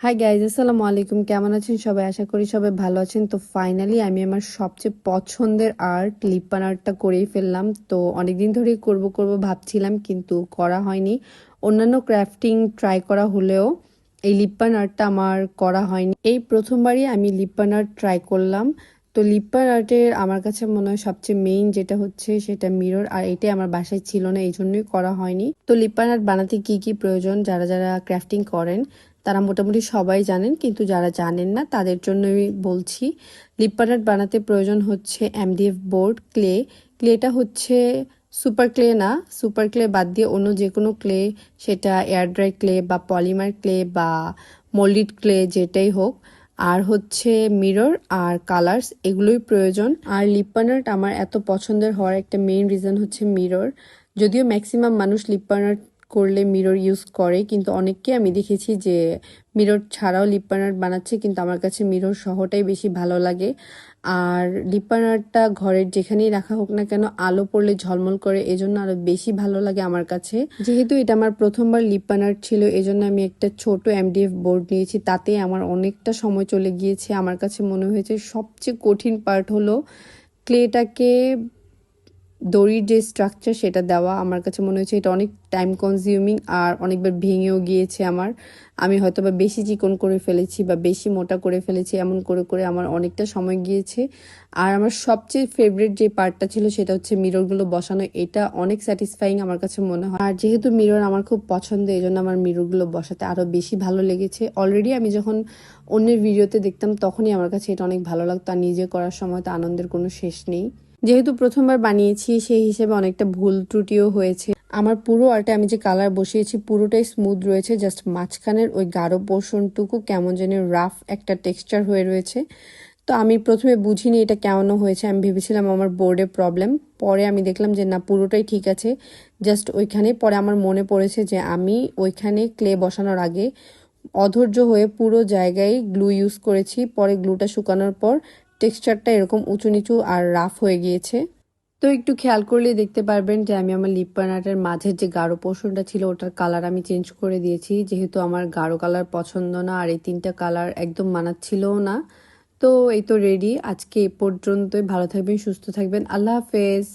Hi guys, আসসালামু আলাইকুম। কেমন আছেন সবাই? আশা করি সবাই ভালো আছেন। তো ফাইনালি আমি আমার সবচেয়ে পছন্দের আর্ট লিপ বাম আর্টটা করেই ফেললাম। তো অনেকদিন ধরেই করব করব ভাবছিলাম, কিন্তু করা হয়নি। অন্যান্য ক্রাফটিং ট্রাই করা হলেও এই লিপ বাম আর্টটা আমার করা হয়নি। এই প্রথমবারই আমি লিপ বাম আর্ট ট্রাই করলাম। তো লিপ বাম আর্টের আমার কাছে মনে হয় সবচেয়ে মেইন যেটা হচ্ছে সেটা মিরর, আর এটাই আমার বাসায় ছিল না, এই জন্যই করা হয়নি। তো লিপ বাম আর্ট বানাতে কি কি প্রয়োজন, যারা যারা ক্রাফটিং করেন তারা মোটামুটি সবাই জানেন, কিন্তু যারা জানেন না তাদের জন্যই বলছি। লিপ বাম আর্ট বানাতে প্রয়োজন হচ্ছে এমডিএফ বোর্ড, ক্লেটা হচ্ছে সুপার ক্লে না, সুপার ক্লে বাদ দিয়ে অন্য যে কোনো ক্লে, সেটা এয়ার ড্রাই ক্লে বা পলিমার ক্লে বা মোল্ডিড ক্লে যেটাই হোক। আর হচ্ছে মিরর আর কালার্স, এগুলোই প্রয়োজন। আর লিপ বাম আর্ট আমার এত পছন্দের হওয়ার একটা মেইন রিজন হচ্ছে মিরর। যদিও ম্যাক্সিমাম মানুষ লিপ বাম আর্ট করলে মিরর ইউজ করে, কিন্তু অনেককে আমি দেখেছি যে মিরর ছাড়াও লিপ বাম আর্ট বানাচ্ছে, কিন্তু আমার কাছে মিরর সহটাই বেশি ভালো লাগে। আর লিপ বাম আর্টটা ঘরের যেখানেই রাখা হোক না কেন আলো পড়লে ঝলমল করে, এজন্য আরো বেশি ভালো লাগে আমার কাছে। যেহেতু এটা আমার প্রথমবার লিপ বাম আর্ট ছিল, এজন্য আমি একটা ছোট এমডিএফ বোর্ড নিয়েছি। তাতে আমার অনেকটা সময় চলে গিয়েছে। আমার কাছে মনে হয়েছে সবচেয়ে কঠিন পার্ট হলো ক্লেটাকে দড়ির যে স্ট্রাকচার সেটা দেওয়া। আমার কাছে মনে হচ্ছে এটা অনেক টাইম কনজিউমিং, আর অনেকবার ভেঙেও গিয়েছে আমি হয়তো বা বেশি চিকন করে ফেলেছি বা বেশি মোটা করে ফেলেছি, এমন করে করে আমার অনেকটা সময় গিয়েছে। আর আমার সবচেয়ে ফেভারিট যে পার্টটা ছিল সেটা হচ্ছে মিররগুলো বসানো। এটা অনেক স্যাটিসফাইং আমার কাছে মনে হয়। আর যেহেতু মিরর আমার খুব পছন্দ, এই জন্য আমার মিররগুলো বসাতে আরো বেশি ভালো লেগেছে। অলরেডি আমি যখন অন্যের ভিডিওতে দেখতাম তখনই আমার কাছে এটা অনেক ভালো লাগতো, আর নিজে করার সময় তো আনন্দের কোনো শেষ নেই। যেহেতু প্রথমবার বানিয়েছি সেই হিসেবে অনেকটা ভুল ত্রুটিও হয়েছে। আমার পুরো আর্টে আমি যে কালার বসিয়েছি পুরোটাই স্মুথ রয়েছে, জাস্ট মাঝখানের ওই গাঢ় পোর্শনটুকু কেমন যেন রাফ একটা টেক্সচার হয়ে রয়েছে। তো আমি প্রথমে বুঝিনি এটা কেমন হয়েছে, আমি ভেবেছিলাম আমার বোর্ডে প্রবলেম। পরে আমি দেখলাম যে না, পুরোটাই ঠিক আছে, জাস্ট ওইখানে। পরে আমার মনে পড়েছে যে আমি ওইখানে ক্লে বসানোর আগে অধৈর্য হয়ে পুরো জায়গায় গ্লু ইউজ করেছি। পরে গ্লুটা শুকানোর পর টেক্সচারটা এরকম উঁচু নিচু আর রাফ হয়ে গিয়েছে। তো একটু খেয়াল করলেই দেখতে পারবেন যে আমি আমার লিপ বাম আর্টের মাঝের যে গাঢ় পোর্শনটা ছিল ওটার কালার আমি চেঞ্জ করে দিয়েছি, যেহেতু আমার গাঢ় কালার পছন্দ না, আর এই তিনটা কালার একদম মানাচ্ছিলও না। তো এই তো রেডি। আজকে এ পর্যন্তই। ভালো থাকবেন, সুস্থ থাকবেন। আল্লাহ হাফেজ।